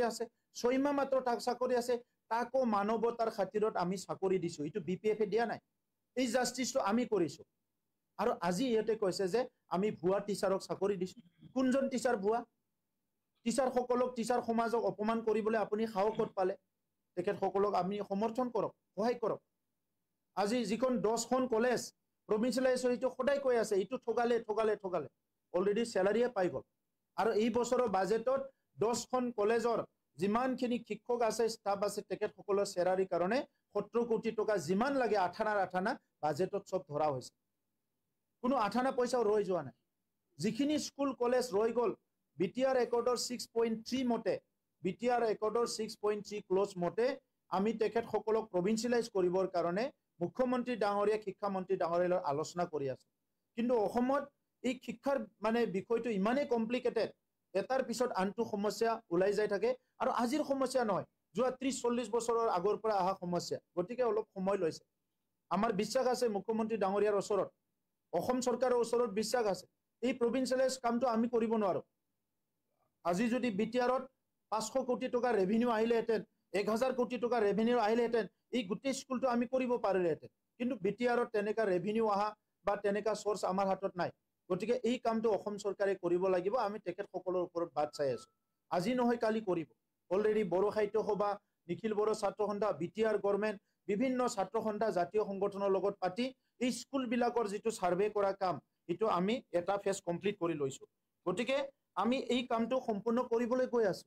আছে 6 মাহ মাত্ৰ তাক চাকৰি আছে তাকো মানৱতাৰ খাতিৰত আমি চাকৰি দিছো ইটো বিপিএফে দিয়া নাই এই জাস্টিসটো আমি কৰিছো আৰু আজি ইহতে কৈছে যে আমি ভুৱা টিচাৰক চাকৰি দিছো কোনজন টিচাৰ ভুৱা টিচাৰ সকলক টিচাৰ সমাজক অপমান কৰিবলৈ আপুনি খাও ক'ত পালে তেখেত সকলক আমি সমৰ্থন কৰক সহায় কৰক আজি যিখন 10খন কলেজ প্ৰভিন্সিয়েলাইজ হইটো সদায় কৈ আছে ইটো ঠগালে অলৰেডি স্যালাৰিয়ে পাই গল আৰু এই বছৰৰ বাজেটত 10খন কলেজৰ যিমানখিনি শিক্ষক আছে ষ্টাফ আছে তেখেত সকলৰ স্যালাৰিৰ কাৰণে 70 কোটি টকা যিমান লাগে আঠানা বাজেটত সব ধৰা হৈছে কোনো আঠানা পইচা ৰৈ যোৱা নাই যিখিনি স্কুল কলেজ ৰৈ গল বিটিআৰ ৰেকৰ্ডৰ 6.3 মতে বিটিআৰ ৰেকৰ্ডৰ 6.3 ক্লোজ মতে আমি তেখেত সকলক প্ৰভিন্সিয়েলাইজ কৰিবৰ কাৰণে মুখ্যমন্ত্ৰী ডাঙৰীয়া শিক্ষা মন্ত্ৰী ডাঙৰীয়াৰ আলোচনা কৰি আছে কিন্তু অসমত এই শিক্ষাৰ মানে বিষয়টো ইমানেই কমপ্লিকেটেড এটাৰ পিছত আনটো সমস্যা ওলাই যায় থাকে আৰু আজিৰ সমস্যা নহয় যোৱা 30-40 বছৰৰ আগৰ পৰা আহা সমস্যা গতিকে অলপ সময় লৈছে আমাৰ বিশ্বাস আছে মুখ্যমন্ত্ৰী ডাঙৰীয়াৰ ওচৰত অসম চৰকাৰৰ ওচৰত বিশ্বাস আছে এই প্ৰভিন্সিয়েলাইজ কামটো আমি কৰিব নোৱাৰো আজি যদি বিটিআৰত 500 কোটি টকা ৰেভিনিউ আহিলেহেঁতেন 1000 কোটি টকা ৰেভিনিউ আহিলেহেঁতেন এই গোটেই স্কুলটো আমি কৰিব পাৰিলেহেঁতেন কিন্তু বিটিআৰত তেনেকা ৰেভিনিউ আহা বা তেনেকা সোৰ্স আমাৰ হাতত নাই গতিকে এই কামটো অসম চৰকাৰে কৰিব লাগিব আমি তেখেত সকলৰ ওপৰত বাট চাই আছো আজি নহয় কালি কৰিব অলৰেডি বড়ো সাহিত্য সভা নিখিল বড়ো ছাত্ৰ সন্থা বিটিআৰ গভৰ্ণমেন্ট বিভিন্ন ছাত্ৰ সন্থা জাতীয় সংগঠনৰ লগত পাতি এই স্কুল বিলাকৰ যেটো সাৰ্ভে কৰা কাম এটো আমি এটা ফেজ কমপ্লিট কৰি লৈছো গতিকে আমি এই কামটো সম্পূৰ্ণ কৰিবলৈ গৈ আছো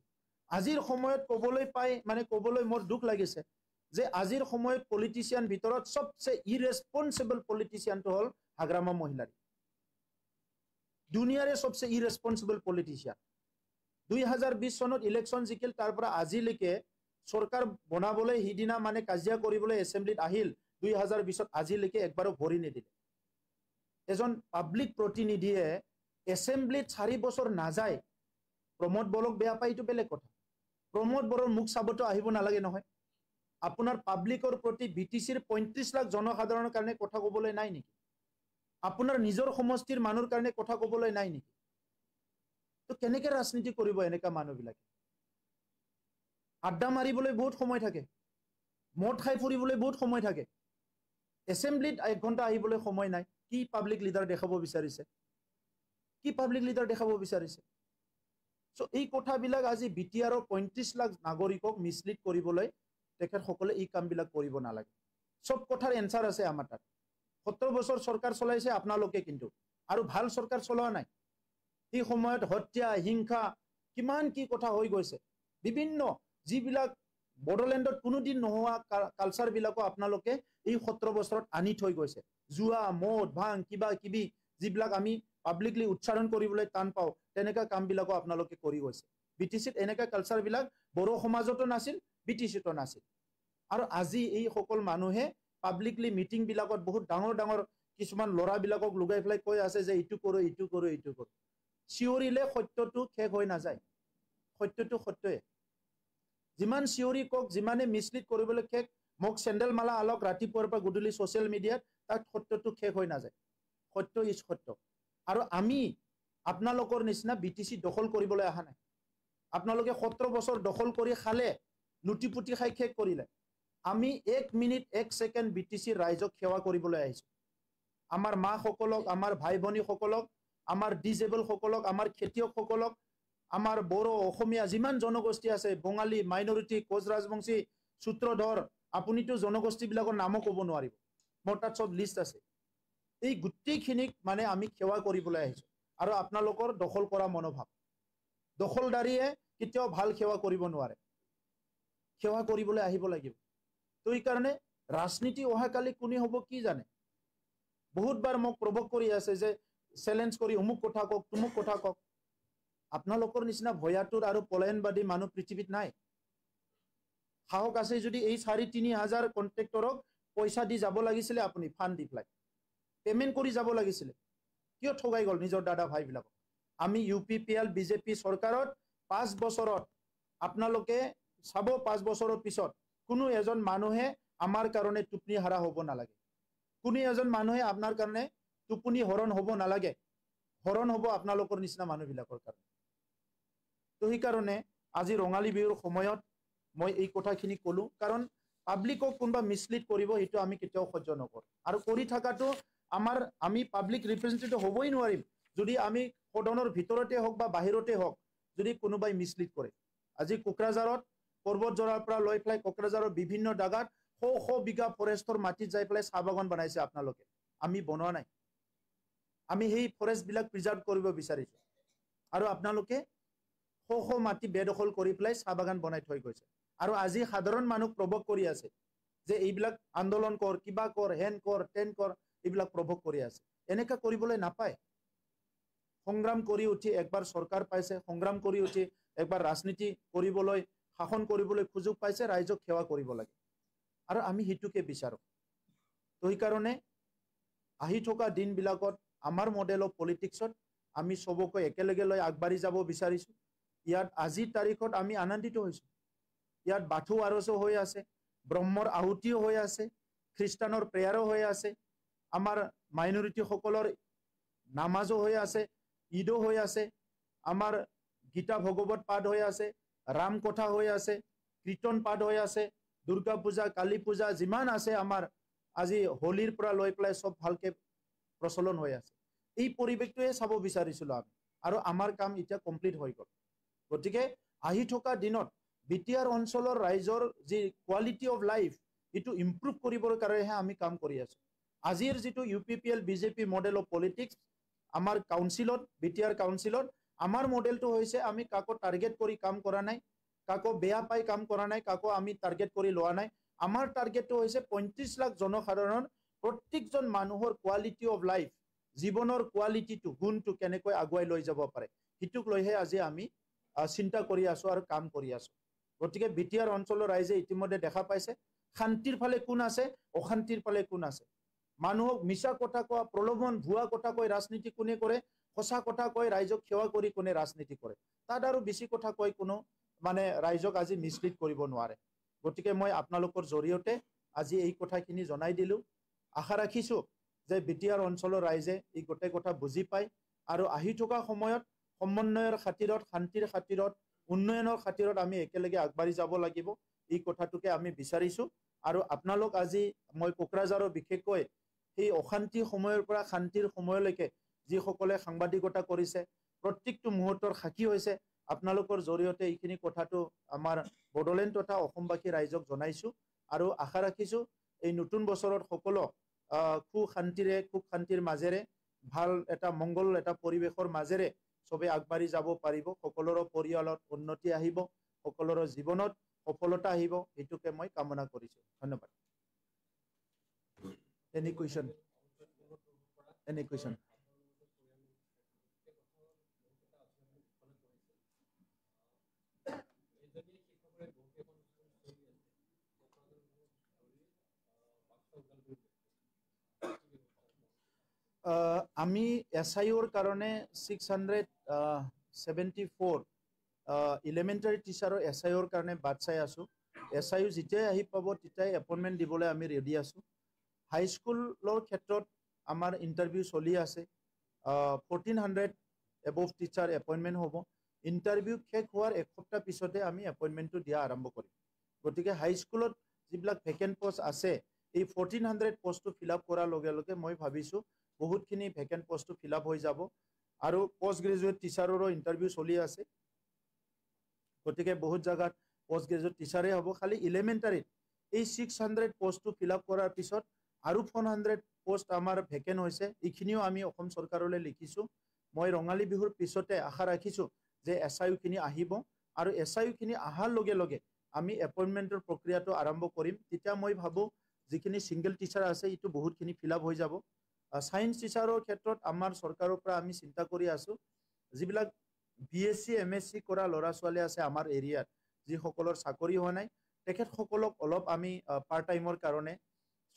আজিৰ সময়ত কবলৈ পাই মানে কবলৈ মোৰ দুখ লাগিছে যে আজিৰ সময়ত পলিটিচিয়ান ভিতৰত সবচে ইৰেসপন্সিবল পলিটিচিয়ানটো হল হাগ্ৰামা মহিলাৰী দুনিয়াৰে সবচে ইৰেসপন্সিবল পলিটিচিয়ান 2020 চনত ইলেকশন জিকিল তাৰ পৰা আজিলৈকে সৰকাৰ বনাবলৈ হিদিনা মানে কাজিয়া কৰিবলৈ এছেম্বলিত আহিল 2020 আজিলৈকে একবাৰো ভৰি নিদিলে এজন পাব্লিক প্ৰতিনিধিয়ে এছেম্বলিত 4 বছৰ নাযায় প্ৰমোদ বৰক বেয়া পাই ইটো বেলেগ কথা প্ৰমোদ বৰৰ মুখ চাবতো আহিব নালাগে নহয় আপোনাৰ পাব্লিকৰ প্ৰতি বিটিসিৰ 35 লাখ জনসাধাৰণৰ কাৰণে কথা ক'বলৈ নাই নেকি আপোনাৰ নিজৰ সমষ্টিৰ মানুহৰ কাৰণে কথা ক'বলৈ নাই নেকি তো কেনেকৈ ৰাজনীতি কৰিব এনেকা মানুহবিলাকে আড্ডা মাৰিবলৈ বহুত সময় থাকে মদ খাই ফুৰিবলৈ বহুত সময় থাকে এছেম্বলিত 1 ঘণ্টা আহিবলৈ সময় নাই কি পাব্লিক লিডাৰ দেখাব বিচাৰিছে সো এই কথাবিলাক আজি বিটিআৰৰ 35 লাখ নাগৰিকক মিছলিড কৰিবলৈ তেখেত সকলে এই কামবিলাক কৰিব নালাগে সব কথাৰ এনসাৰ আছে আমাৰ তাত 70 বছৰ সৰকাৰ চলাইছে আপোনালোকে কিন্তু আৰু ভাল সৰকাৰ চলোৱা নাই এই সময়ত হত্যা হিংসা কিমান কি কথা হৈ গৈছে বিভিন্ন যিবিলাক বড়োলেণ্ডত কোনোদিন নোহোৱা কালচাৰ বিলাকো আপোনালোকে এই 17 বছৰত আনি থৈ গৈছে জুৱা মদ ভাং কিবা কিবি যিবিলাক আমি পাব্লিকলি উচ্চাৰণ কৰিবলৈ টান পাও তেনেকা কামবিলাকো আপোনালোকে কৰি গৈছে বিটিসিত এনেকা কালচাৰ বিলাক বড়ো সমাজতো নাছিল বিটিসিতো নাছিল আৰু আজি এই সকল মানুহে পাব্লিকলি মিটিং বিলাকত বহুত ডাঙৰ কিছুমান লৰা বিলাকক লুগাই ফলাই কৈ আছে যে ইটো কৰো চিঞৰিলে সত্যটো শেষ হৈ নাযায় সত্যটো সত্যই যিমান চিঞৰি কক যিমানে মিছলিড কৰিবলৈ শেষ মোক চেন্ডেল মালা আলক ৰাতিপুৱাৰ পৰা গধূলি সোশ্যাল মিডিয়াত তাক সত্যটো শেষ হৈ নাযায় সত্য ইজ সত্য আৰু আমি আপোনালোকৰ নিচিনা বিটিসি দখল কৰিবলৈ আহা নাই আপোনালোকে 17 বছৰ দখল কৰি খালে লুটিপুটি খাই শেষ কৰিলে আমি 1 মিনিট 1 সেকেন্ড বিটিসি ৰাইজক সেৱা কৰিবলৈ আহিছো আমাৰ মা সকলক আমাৰ ভাই ভনী সকলক আমাৰ ডিজেবল সকলক আমাৰ খেতিয়ক সকলক আমাৰ বড়ো অসমীয়া যিমান জনগোষ্ঠী আছে বঙালী মাইনৰিটি কোচ ৰাজবংশী সূত্ৰধৰ আপুনিটো জনগোষ্ঠী বিলাকৰ নামও ক'ব নোৱাৰিব মোৰ তাত সব লিষ্ট আছে এই গুটিখিনিক মানে আমি সেৱা কৰিবলৈ আহিছো আৰু আপোনালোকৰ দখল কৰা মনোভাৱ দখলদাৰীয়ে কেতিয়াও ভাল সেৱা কৰিব নোৱাৰে সেৱা কৰিবলৈ আহিব লাগিব তো এই কাৰণে ৰাজনীতি অহাকালি কোনে হ'ব কি জানে বহুতবাৰ মোক প্ৰভোক কৰি আছে যে চ্যালেঞ্জ কৰি অমুক কথা কক তুমুক কথা কক আপোনালোকৰ নিচিনা ভয়াতুৰ আৰু পলায়নবাদী মানুহ পৃথিৱীত নাই সাহস আছে যদি এই 3.5 হাজাৰ কন্ট্ৰাক্টৰক পইচা দি যাব লাগিছিলে আপুনি ফান্ড দি ফ্লাই পেমেন্ট কৰি যাব লাগিছিলে কিয় ঠগাই গল নিজৰ দাদা ভাইবিলাকক আমি ইউপিপিএল বিজেপি চৰকাৰত 5 বছৰত আপোনালোকে চাব 5 বছৰৰ পিছত কোনো এজন মানুহে আমাৰ কাৰণে টুপনি হাৰা হ'ব নালাগে কোনো এজন মানুহে আপোনাৰ কাৰণে টুপনি হৰণ হ'ব নালাগে হৰণ হ'ব আপোনালোকৰ নিচিনা মানুহবিলাকৰ কাৰণে তো এই কাৰণে আজি ৰঙালী বিহুৰ সময়ত মই এই কথাখিনি ক'লো, কাৰণ পাব্লিকক কোনোবা মিছলিড কৰিব এইটো আমি কেতিয়াও সহ্য নকৰোঁ। আৰু কৰি থকাটো আমি পাব্লিক ৰিপ্ৰেজেণ্টেটিভ হ'বই নোৱাৰিম যদি আমি সদনৰ ভিতৰতে হওক বা বাহিৰতে হওক যদি কোনোবাই মিছলিড কৰে। আজি কোকৰাঝাৰত পৰ্বতজৰাৰ পৰা লৈ পেলাই কোকৰাঝাৰৰ বিভিন্ন জাগাত শ বিঘা ফৰেষ্টৰ মাটিত যাই পেলাই চাহ বাগান বনাইছে আপোনালোকে, আমি বনোৱা নাই। আমি সেই ফৰেষ্টবিলাক প্ৰিজাৰ্ভ কৰিব বিচাৰিছোঁ আৰু আপোনালোকে শ মাটি বেদখল কৰি পেলাই চাহ বাগান বনাই থৈ গৈছে। আৰু আজি সাধাৰণ মানুহ প্ৰভোগ কৰি আছে যে এইবিলাক আন্দোলন কৰ, কিবা কৰ, হেন কৰ, তেন কৰ, এইবিলাক প্ৰভোগ কৰি আছে। এনেকা কৰিবলৈ নাপায়। সংগ্ৰাম কৰি উঠি একবাৰ চৰকাৰ পাইছে, সংগ্ৰাম কৰি উঠি একবাৰ ৰাজনীতি কৰিবলৈ, শাসন কৰিবলৈ সুযোগ পাইছে, ৰাইজক সেৱা কৰিব লাগে আৰু আমি সেইটোকে বিচাৰোঁ। তো সেইকাৰণে আহি থকা দিনবিলাকত আমাৰ মডেল অফ পলিটিক্সত আমি চবকে একেলগে লৈ আগবাঢ়ি যাব বিচাৰিছোঁ। ইয়াত আজিৰ তাৰিখত আমি আনন্দিত হৈছোঁ। ইয়াত বাথৌ আৰচো হৈ আছে, ব্ৰহ্মৰ আহুতিও হৈ আছে, খ্ৰীষ্টানৰ প্ৰেয়াৰো হৈ আছে, আমাৰ মাইনৰিটিসকলৰ নামাজো হৈ আছে, ঈদো হৈ আছে, আমাৰ গীতা ভগৱত পাঠ হৈ আছে, ৰাম কথা হৈ আছে, কীৰ্তন পাঠ হৈ আছে, দুৰ্গা পূজা, কালী পূজা যিমান আছে আমাৰ আজি হোলীৰ পৰা লৈ পেলাই চব ভালকে প্ৰচলন হৈ আছে। এই পৰিৱেশটোৱে চাব বিচাৰিছিলোঁ আমি, আৰু আমাৰ কাম এতিয়া কমপ্লিট হৈ গ'ল। গতিকে আহি থকা দিনত বিটিআৰ অঞ্চলৰ ৰাইজৰ যি কোৱালিটি অফ লাইফ এইটো ইম্প্ৰুভ কৰিবৰ কাৰণেহে আমি কাম কৰি আছোঁ। আজিৰ যিটো UPPL BJP model of politics আমাৰ কাউন্সিলত, বিটিআৰ কাউন্সিলত আমাৰ মডেলটো হৈছে আমি কাকো টাৰ্গেট কৰি কাম কৰা নাই, কাকো বেয়া পাই কাম কৰা নাই, কাকো আমি টাৰ্গেট কৰি লোৱা নাই। আমাৰ টাৰ্গেটটো হৈছে 35 লাখ জনসাধাৰণ প্ৰত্যেকজন মানুহৰ কোৱালিটি অফ লাইফ, জীৱনৰ কোৱালিটিটো, গুণটো কেনেকৈ আগুৱাই লৈ যাব পাৰে, সেইটোক লৈহে আজি আমি চিন্তা কৰি আছোঁ আৰু কাম কৰি আছোঁ। গতিকে বিটিআৰ অঞ্চলৰ ৰাইজে ইতিমধ্যে দেখা পাইছে শান্তিৰ ফালে কোন আছে, অশান্তিৰ ফালে কোন আছে। মানুহক মিছা কথা কোৱা, প্ৰলোভন, ভুৱা কথা কৈ ৰাজনীতি কোনে কৰে, সঁচা কথা কৈ ৰাইজক সেৱা কৰি কোনে ৰাজনীতি কৰে। তাত আৰু বেছি কথা কৈ কোনো ৰাইজক আজি মিছলিড কৰিব নোৱাৰে। গতিকে মই আপোনালোকৰ জৰিয়তে আজি এই কথাখিনি জনাই দিলোঁ। আশা ৰাখিছোঁ যে বিটিআৰ অঞ্চলৰ ৰাইজে এই গোটেই কথা বুজি পায় আৰু আহি থকা সময়ত সমন্বয়ৰ খাতিৰত, শান্তিৰ খাতিৰত, উন্নয়নৰ খাতিৰত আমি একেলগে আগবাঢ়ি যাব লাগিব। এই কথাটোকে আমি বিচাৰিছোঁ। আৰু আপোনালোক আজি মই কোকৰাঝাৰৰ বিশেষকৈ সেই অশান্তিৰ সময়ৰ পৰা শান্তিৰ সময়লৈকে যিসকলে সাংবাদিকতা কৰিছে, প্ৰত্যেকটো মুহূৰ্তৰ সাক্ষী হৈছে, আপোনালোকৰ জৰিয়তে এইখিনি কথাটো আমাৰ বড়োলেণ্ড তথা অসমবাসী ৰাইজক জনাইছোঁ। আৰু আশা ৰাখিছোঁ এই নতুন বছৰত সকলো সুখ শান্তিৰ মাজেৰে, ভাল এটা মংগল এটা পৰিৱেশৰ মাজেৰে চবে আগবাঢ়ি যাব পাৰিব, সকলোৰে পৰিয়ালত উন্নতি আহিব, সকলোৰে জীৱনত সফলতা আহিব, এইটোকে মই কামনা কৰিছোঁ। ধন্যবাদ। Any question? Any question? আমি SIOৰ কাৰণে 674 এলিমেণ্টাৰী টিচাৰৰ SIOৰ কাৰণে বাট চাই আছোঁ। SIO যেতিয়াই আহি পাব তেতিয়াই এপইণ্টমেণ্ট দিবলৈ আমি ৰেডি আছোঁ। হাইস্কুলৰ ক্ষেত্ৰত আমাৰ ইণ্টাৰভিউ চলি আছে। 1400 এবভ টিচাৰ এপইণ্টমেণ্ট হ'ব। ইণ্টাৰভিউ শেষ হোৱাৰ এসপ্তাহ পিছতে আমি এপইণ্টমেণ্টটো দিয়া আৰম্ভ কৰিম। গতিকে হাইস্কুলত যিবিলাক ভেকেণ্ট পষ্ট আছে, এই 1400 পষ্টটো ফিল আপ কৰাৰ লগে লগে মই ভাবিছোঁ বহুতখিনি ভেকেণ্ট পষ্টটো ফিল আপ হৈ যাব। আৰু পষ্ট গ্ৰেজুৱেট টিচাৰৰো ইণ্টাৰভিউ চলি আছে। গতিকে বহুত জাগাত পষ্ট গ্ৰেজুৱেট টিচাৰে হ'ব। খালি এলিমেণ্টাৰীত এই 600 পষ্টটো ফিল আপ কৰাৰ পিছত আৰু 400 পষ্ট আমাৰ ভেকেণ্ট হৈছে। এইখিনিও আমি অসম চৰকাৰলৈ লিখিছোঁ। মই ৰঙালী বিহুৰ পিছতে আশা ৰাখিছোঁ যে SIOখিনি আহিব, আৰু SIOখিনি অহাৰ লগে লগে আমি এপইণ্টমেণ্টৰ প্ৰক্ৰিয়াটো আৰম্ভ কৰিম। তেতিয়া মই ভাবোঁ যিখিনি ছিংগল টিচাৰ আছে এইটো বহুতখিনি ফিল আপ হৈ যাব। ছায়েন্স টিচাৰৰ ক্ষেত্ৰত আমাৰ চৰকাৰৰ পৰা আমি চিন্তা কৰি আছোঁ, যিবিলাক BSc MSc কৰা ল'ৰা ছোৱালী আছে আমাৰ এৰিয়াত, যিসকলৰ চাকৰি হোৱা নাই, তেখেতসকলক অলপ আমি পাৰ্ট টাইমৰ কাৰণে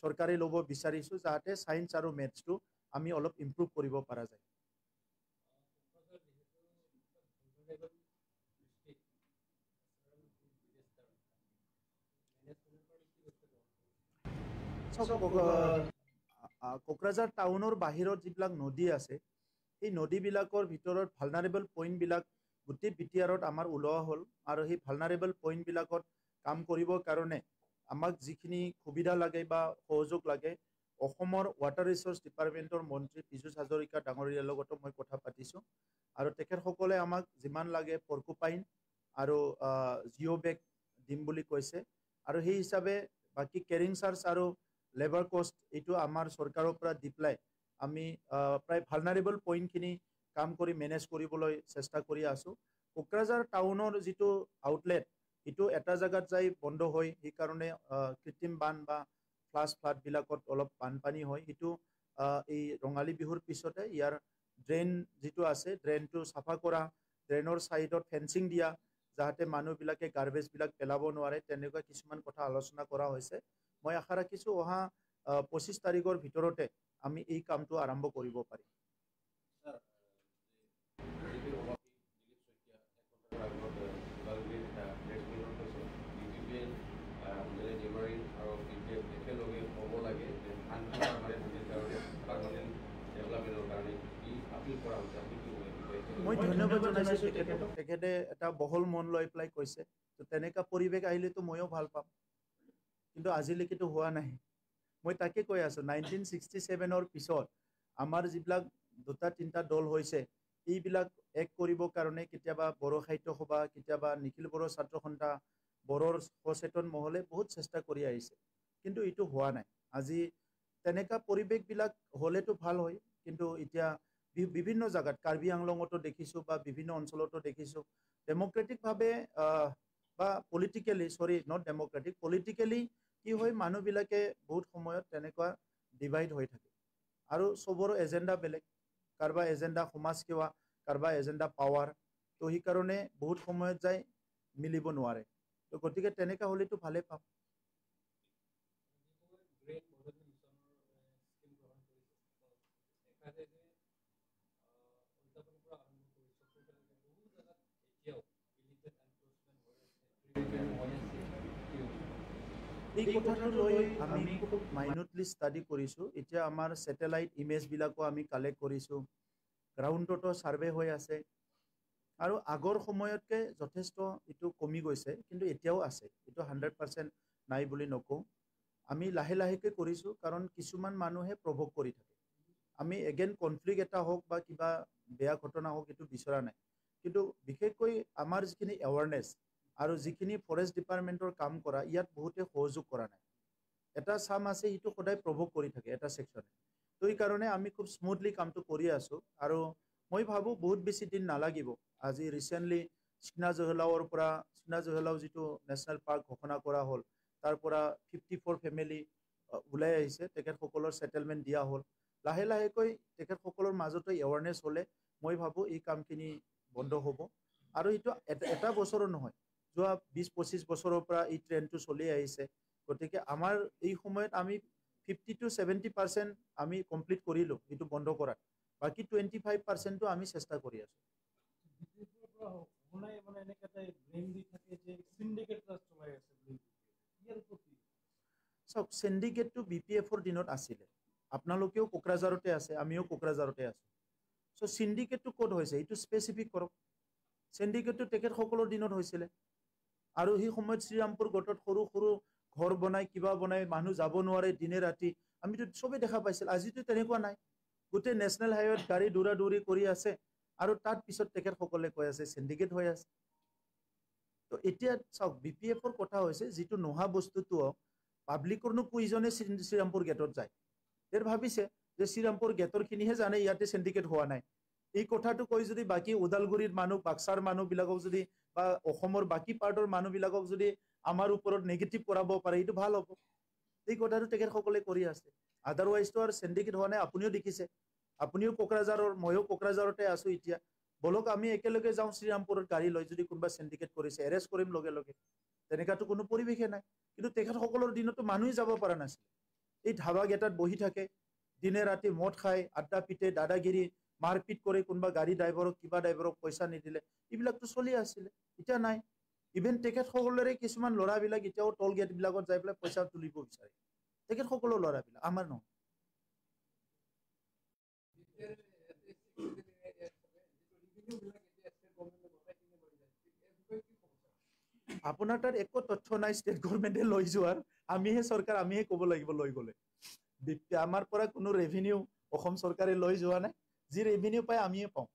চৰকাৰে ল'ব বিচাৰিছোঁ, যাতে ছায়েন্স আৰু মেথছটো আমি অলপ ইম্প্ৰুভ কৰিব পৰা যায়। কোকৰাঝাৰ টাউনৰ বাহিৰত যিবিলাক নদী আছে, এই নদীবিলাকৰ ভিতৰত ভালনাৰেবল পইণ্টবিলাক গোটেই BTRত আমাৰ ওলোৱা হ'ল আৰু সেই ভালনাৰেবল পইণ্টবিলাকত কাম কৰিবৰ কাৰণে আমাক যিখিনি সুবিধা লাগে বা সহযোগ লাগে অসমৰ ৱাটাৰ ৰিচোৰ্চ ডিপাৰ্টমেণ্টৰ মন্ত্ৰী পীযুষ হাজৰিকা ডাঙৰীয়াৰ লগতো মই কথা পাতিছোঁ আৰু তেখেতসকলে আমাক যিমান লাগে পৰ্কুপাইন আৰু জিঅ' বেগ দিম বুলি কৈছে আৰু সেই হিচাপে বাকী কেৰিং চাৰ্জ আৰু লেবাৰ কষ্ট এইটো আমাৰ চৰকাৰৰ পৰা দি পেলাই আমি প্ৰায় ভালনাৰেবল পইণ্টখিনি কাম কৰি মেনেজ কৰিবলৈ চেষ্টা কৰি আছোঁ কোকৰাঝাৰ টাউনৰ যিটো আউটলেট এইটো এটা জেগাত যাই বন্ধ হয় সেইকাৰণে কৃত্ৰিম বান বা ফ্লাডবিলাকত অলপ বানপানী হয় সেইটো এই ৰঙালী বিহুৰ পিছতে ইয়াৰ ড্ৰেইন যিটো আছে ড্ৰেইনটো চাফা কৰা ড্ৰেইনৰ ছাইডত ফেঞ্চিং দিয়া যাতে মানুহবিলাকে গাৰ্বেজবিলাক পেলাব নোৱাৰে তেনেকুৱা কিছুমান কথা আলোচনা কৰা হৈছে মই আশা ৰাখিছোঁ অহা 25 তাৰিখৰ ভিতৰতে আমি এই কামটো আৰম্ভ কৰিব পাৰিম মই ধন্যবাদ জনাইছোঁ তেখেতে এটা বহল মন লৈ পেলাই কৈছে তো তেনেকুৱা পৰিৱেশ আহিলেতো ময়ো ভাল পাম কিন্তু আজিলৈকেতো হোৱা নাই মই তাকে কৈ আছোঁ 1967ৰ পিছত আমাৰ যিবিলাক দুটা তিনিটা দল হৈছে এইবিলাক এক কৰিবৰ কাৰণে কেতিয়াবা বড়ো সাহিত্য সভা কেতিয়াবা নিখিল বড়ো ছাত্ৰ সন্থা বড়োৰ সচেতন মহলে বহুত চেষ্টা কৰি আহিছে কিন্তু এইটো হোৱা নাই আজি তেনেকুৱা পৰিৱেশবিলাক হ'লেতো ভাল হয় কিন্তু এতিয়া বিভিন্ন জায়গাত কাৰ্বি আংলঙতো দেখিছোঁ বা বিভিন্ন অঞ্চলতো দেখিছোঁ ডেমক্ৰেটিকভাৱে বা পলিটিকেলি নট ডেমক্ৰেটিক পলিটিকেলি কি হয় মানুহবিলাকে বহুত সময়ত তেনেকুৱা ডিভাইড হৈ থাকে আৰু চবৰো এজেণ্ডা বেলেগ কাৰোবাৰ এজেণ্ডা সমাজ সেৱা কাৰোবাৰ এজেণ্ডা পাৱাৰ তো সেইকাৰণে বহুত সময়ত যায় মিলিব নোৱাৰে তো গতিকে তেনেকুৱা হ'লেতো ভালেই পাম এই কথাটো লৈ আমি খুব মাইনুটলি ষ্টাডি কৰিছোঁ এতিয়া আমাৰ ছেটেলাইট ইমেজবিলাকো আমি কালেক্ট কৰিছোঁ গ্ৰাউণ্ডতো ছাৰ্ভে হৈ আছে আৰু আগৰ সময়তকৈ যথেষ্ট এইটো কমি গৈছে কিন্তু এতিয়াও আছে এইটো 100% নাই বুলি নকওঁ আমি লাহে লাহেকৈ কৰিছোঁ কাৰণ কিছুমান মানুহে প্ৰভোগ কৰি থাকে আমি এগেইন কনফ্লিক্ট এটা হওক বা কিবা বেয়া ঘটনা হওক এইটো বিচৰা নাই কিন্তু বিশেষকৈ আমাৰ যিখিনি এৱাৰনেছ আৰু যিখিনি ফৰেষ্ট ডিপাৰ্টমেণ্টৰ কাম কৰা ইয়াত বহুতে সহযোগ কৰা নাই এটা চাম আছে সেইটো সদায় প্ৰভোগ কৰি থাকে এটা ছেকশ্যনে তো এইকাৰণে আমি খুব স্মুথলি কামটো কৰি আছোঁ আৰু মই ভাবোঁ বহুত বেছি দিন নালাগিব আজি ৰিচেণ্টলি চিকনা জহেলাও যিটো নেশ্যনেল পাৰ্ক ঘোষণা কৰা হ'ল তাৰ পৰা 54 ফেমিলি ওলাই আহিছে তেখেতসকলৰ ছেটেলমেণ্ট দিয়া হ'ল লাহে লাহেকৈ তেখেতসকলৰ মাজতে এৱাৰনেছ হ'লে মই ভাবোঁ এই কামখিনি বন্ধ হ'ব আৰু এইটো এটা বছৰো নহয় যোৱা 20-25 বছৰৰ পৰা এই ট্ৰেণ্ডটো চলি আহিছে গতিকে আমাৰ এই সময়ত আমি 50 to 70% আমি কমপ্লিট কৰিলোঁ এইটো বন্ধ কৰাত বাকী 25%টো আমি চেষ্টা কৰি আছোঁ চাওক চিণ্ডিকেটটো BPFৰ দিনত আছিলে আপোনালোকেও কোকৰাঝাৰতে আছে আমিও কোকৰাঝাৰতে আছোঁ চ' চিণ্ডিকেটটো ক'ত হৈছে এইটো স্পেচিফিক কৰক চিণ্ডিকেটটো তেখেতসকলৰ দিনত হৈছিলে আৰু সেই সময়ত শ্ৰীৰামপুৰ গটত সৰু সৰু ঘৰ বনাই কিবা বনাই মানুহ যাব নোৱাৰে দিনে ৰাতি আমিতো চবেই দেখা পাইছিল আজিতো তেনেকুৱা নাই গোটেই নেশ্যনেল হাইৱেত গাড়ী দৌৰা দৌৰি কৰি আছে আৰু তাৰ পিছত তেখেতসকলে কৈ আছে চিণ্ডিকেট হৈ আছে তো এতিয়া চাওক BPFৰ কথা হৈছে যিটো নোহোৱা বস্তুটো পাব্লিকৰনো কুইজনে শ্ৰীৰামপুৰ গেটত যায় তেৰ ভাবিছে যে শ্ৰীৰামপুৰ গেটৰখিনিহে জানে ইয়াতে চিণ্ডিকেট হোৱা নাই এই কথাটো কৈ যদি বাকী ওদালগুৰিৰ মানুহ বাক্সাৰ মানুহবিলাকক যদি বা অসমৰ বাকী পাৰ্টৰ মানুহবিলাকক যদি আমাৰ ওপৰত নেগেটিভ কৰাব পাৰে এইটো ভাল হ'ব এই কথাটো তেখেতসকলে কৰি আছে আদাৰৱাইজটো আৰু চিণ্ডিকেট হোৱা নাই আপুনিও দেখিছে আপুনিও কোকৰাঝাৰৰ ময়ো কোকৰাঝাৰতে আছোঁ এতিয়া বলক আমি একেলগে যাওঁ শ্ৰীৰামপুৰত গাড়ী লৈ যদি কোনোবা চিণ্ডিকেট কৰিছে এৰেষ্ট কৰিম লগে লগে তেনেকুৱাতো কোনো পৰিৱেশে নাই কিন্তু তেখেতসকলৰ দিনতো মানুহে যাব পৰা নাছিল এই ধাবাকেইটাত বহি থাকে দিনে ৰাতি মদ খায় আড্ডা পিটে দাদাগিৰি মাৰপিট কৰি কোনোবা গাড়ী ড্ৰাইভাৰক কিবা ড্ৰাইভাৰক পইচা নিদিলে এইবিলাকতো চলি আছিলে এতিয়া নাই ইভেন তেখেতসকলৰে কিছুমান ল'ৰাবিলাক এতিয়াও টল গেটবিলাকত যাই পেলাই পইচা তুলিব বিচাৰে তেখেতসকলৰ ল'ৰাবিলাক আমাৰ নহয় আপোনাৰ তাত একো তথ্য নাই ষ্টেট গভৰ্ণমেণ্টে লৈ যোৱাৰ, আমিহে চৰকাৰ, আমিহে ক'ব লাগিব লৈ গ'লে। আমাৰ পৰা কোনো ৰেভিনিউ অসম চৰকাৰে লৈ যোৱা নাই, যি ৰেভিনিউ পায় আমিয়ে পাওঁ।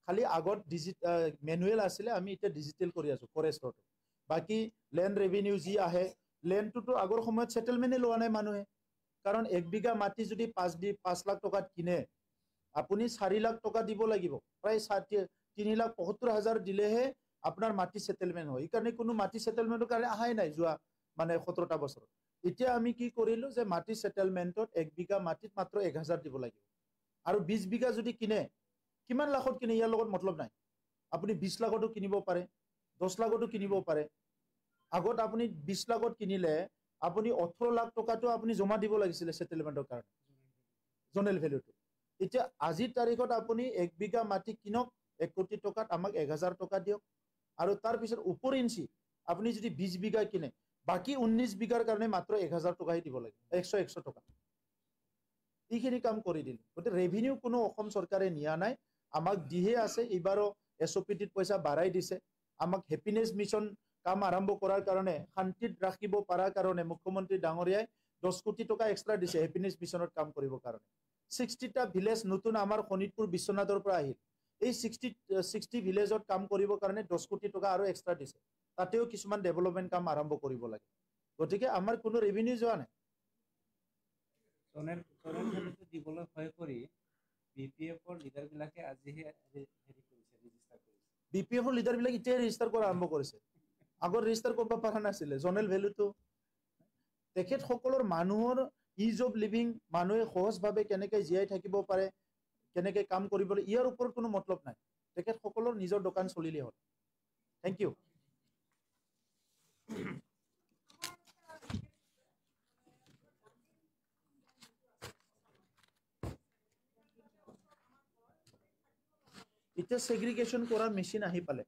খালি আগত মেনুৱেল আছিলে, আমি এতিয়া ডিজিটেল কৰি আছোঁ ফৰেষ্টত। বাকী লেণ্ড ৰেভিনিউ যি আহে, লেণ্ডটোতো আগৰ সময়ত ছেটেলমেণ্টে লোৱা নাই মানুহে। কাৰণ 1 বিঘা মাটি যদি 5 লাখ টকাত কিনে, আপুনি 4 লাখ টকা দিব লাগিব, প্ৰায় 3,75,000 দিলেহে আপোনাৰ মাটি ছেটেলমেণ্ট হয়। সেইকাৰণে কোনো মাটি ছেটেলমেণ্টৰ কাৰণে অহাই নাই যোৱা মানে 17টা বছৰত। এতিয়া আমি কি কৰিলোঁ যে মাটি ছেটেলমেণ্টত 1 বিঘা মাটিত মাত্ৰ 1,000 দিব লাগিব। আৰু 20 বিঘা যদি কিনে, কিমান লাখত কিনে ইয়াৰ লগত মতলব নাই। আপুনি 20 লাখতো কিনিব পাৰে, 10 লাখতো কিনিব পাৰে। আগত আপুনি 20 লাখত কিনিলে আপুনি 18 লাখ টকাটো আপুনি জমা দিব লাগিছিলে ছেটেলমেণ্টৰ কাৰণে, জনেল ভেলুটো। এতিয়া আজিৰ তাৰিখত আপুনি 1 বিঘা মাটি কিনক 1 কোটি টকাত, আমাক 1,000 টকা দিয়ক। আৰু তাৰপিছত উপৰিঞ্চি আপুনি যদি 20 বিঘা কিনে, বাকী 19 বিঘাৰ কাৰণে মাত্ৰ 1,000 টকাহে দিব লাগে, 100 টকা। এইখিনি কাম কৰি দিলে। গতিকে ৰেভিনিউ কোনো অসম চৰকাৰে নিয়া নাই, আমাক দিহে আছে। এইবাৰো SOPTত পইচা বাঢ়াই দিছে। আমাক হেপিনেছ মিছন কাম আৰম্ভ কৰাৰ কাৰণে, শান্তিত ৰাখিব পৰাৰ কাৰণে মুখ্যমন্ত্ৰী ডাঙৰীয়াই 10 কোটি টকা এক্সট্ৰা দিছে হেপিনেছ মিছনত কাম কৰিবৰ কাৰণে। 60টা ভিলেজ নতুন আমাৰ শোণিতপুৰ বিশ্বনাথৰ পৰা আহিল। এই 60 ভিলেজত কাম কৰিবৰ কাৰণে 10 কোটি টকা আৰু এক্সট্ৰা দিছে। তাতেও কিছুমান ডেভেলপমেণ্ট কাম আৰম্ভ কৰিব লাগে। গতিকে আমাৰ কোনো ৰেভিনিউ যোৱা নাই। দিবলৈ ভয় কৰি BPFৰ লিডাৰবিলাকে আজিহে ৰেজিষ্টাৰ কৰিছে। BPFৰ লিডাৰবিলাক এতিয়াই ৰেজিষ্টাৰ কৰা আৰম্ভ কৰিছে, আগত ৰেজিষ্টাৰ কৰিব পৰা নাছিলে। জনেল ভেলুটো তেখেতসকলৰ মানুহৰ ইজ অফ লিভিং, মানুহে সহজভাৱে কেনেকৈ জীয়াই থাকিব পাৰে, কেনেকৈ কাম কৰিবলৈ, ইয়াৰ ওপৰত কোনো মতলব নাই। তেখেতসকলৰ নিজৰ দোকান চলিলেই হ'ল। Thank you. এতিয়া ছেগ্ৰিগেশ্যন কৰা মেচিন আহি পালে।